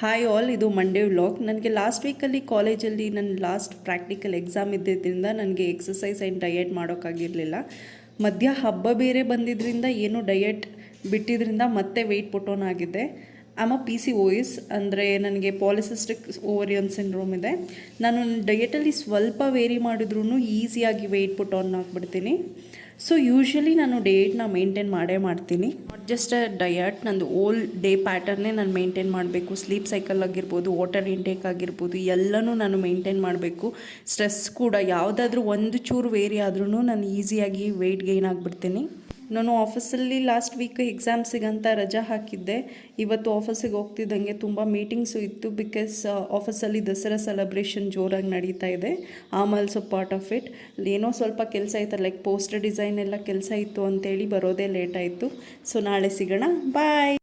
Hi all, ಇದು Monday vlog. ನನಗೆ last ವೀಕಲ್ಲಿ ಕಾಲೇಜಲ್ಲಿ ನನ್ನ ಲಾಸ್ಟ್ ಪ್ರಾಕ್ಟಿಕಲ್ ಎಕ್ಸಾಮ್ ಇದ್ದಿದ್ದರಿಂದ ನನಗೆ ಎಕ್ಸಸೈಸ್ ಆ್ಯಂಡ್ ಡಯಟ್ ಮಾಡೋಕ್ಕಾಗಿರಲಿಲ್ಲ. ಮಧ್ಯ ಹಬ್ಬ ಬೇರೆ ಬಂದಿದ್ದರಿಂದ ಏನು ಡಯಟ್ ಬಿಟ್ಟಿದ್ದರಿಂದ ಮತ್ತೆ ವೆಯ್ಟ್ ಪುಟ್ ಆಗಿದೆ. ಆಮ PCOS ಅಂದರೆ ನನಗೆ ಪಾಲಿಸಿಸ್ಟಿಕ್ ಓವರಿಯನ್ ಸಿಂಡ್ರೋಮ್ ಇದೆ. ನಾನು ಡಯಟಲ್ಲಿ ಸ್ವಲ್ಪ ವೇರಿ ಮಾಡಿದ್ರೂ ಈಸಿಯಾಗಿ ವೆಯ್ಟ್ ಪುಟ್ ಆನ್ ಆಗಿಬಿಡ್ತೀನಿ. ಸೊ ಯೂಶ್ವಲಿ ನಾನು ಡಯಟ್ನ ಮೇಂಟೈನ್ ಮಾಡ್ತೀನಿ. ನಾಟ್ ಜಸ್ಟ್ ಅ ಡಯಟ್, ನಂದು ಓಲ್ ಡೇ ಪ್ಯಾಟರ್ನೇ ನಾನು ಮೇಂಟೈನ್ ಮಾಡಬೇಕು. ಸ್ಲೀಪ್ ಸೈಕಲ್ ಆಗಿರ್ಬೋದು, ವಾಟರ್ ಇಂಟೇಕ್ ಆಗಿರ್ಬೋದು, ಎಲ್ಲನೂ ನಾನು ಮೇಂಟೈನ್ ಮಾಡಬೇಕು. ಸ್ಟ್ರೆಸ್ ಕೂಡ ಯಾವುದಾದ್ರೂ ಒಂದು ಚೂರು ವೇರಿ ಆದ್ರೂ ನಾನು ಈಸಿಯಾಗಿ ವೆಯ್ಟ್ ಗೈನ್ ಆಗಿಬಿಡ್ತೀನಿ. ನಾನು ಆಫೀಸಲ್ಲಿ ಲಾಸ್ಟ್ ವೀಕ್ ಎಕ್ಸಾಮ್ಸಿಗಂತ ರಜಾ ಹಾಕಿದ್ದೆ. ಇವತ್ತು ಆಫೀಸಿಗೆ ಹೋಗ್ತಿದ್ದಂಗೆ ತುಂಬ ಮೀಟಿಂಗ್ಸು ಇತ್ತು. ಬಿಕಾಸ್ ಆಫೀಸಲ್ಲಿ ದಸರಾ ಸೆಲೆಬ್ರೇಷನ್ ಜೋರಾಗಿ ನಡೀತಾ ಇದೆ. Am also part of it. ಏನೋ ಸ್ವಲ್ಪ ಕೆಲಸ ಇತ್ತು, ಲೈಕ್ ಪೋಸ್ಟರ್ ಡಿಸೈನ್ ಎಲ್ಲ ಕೆಲಸ ಇತ್ತು ಅಂತೇಳಿ ಬರೋದೇ ಲೇಟ್ ಆಯಿತು. ಸೊ ನಾಳೆ ಸಿಗೋಣ, ಬಾಯ್.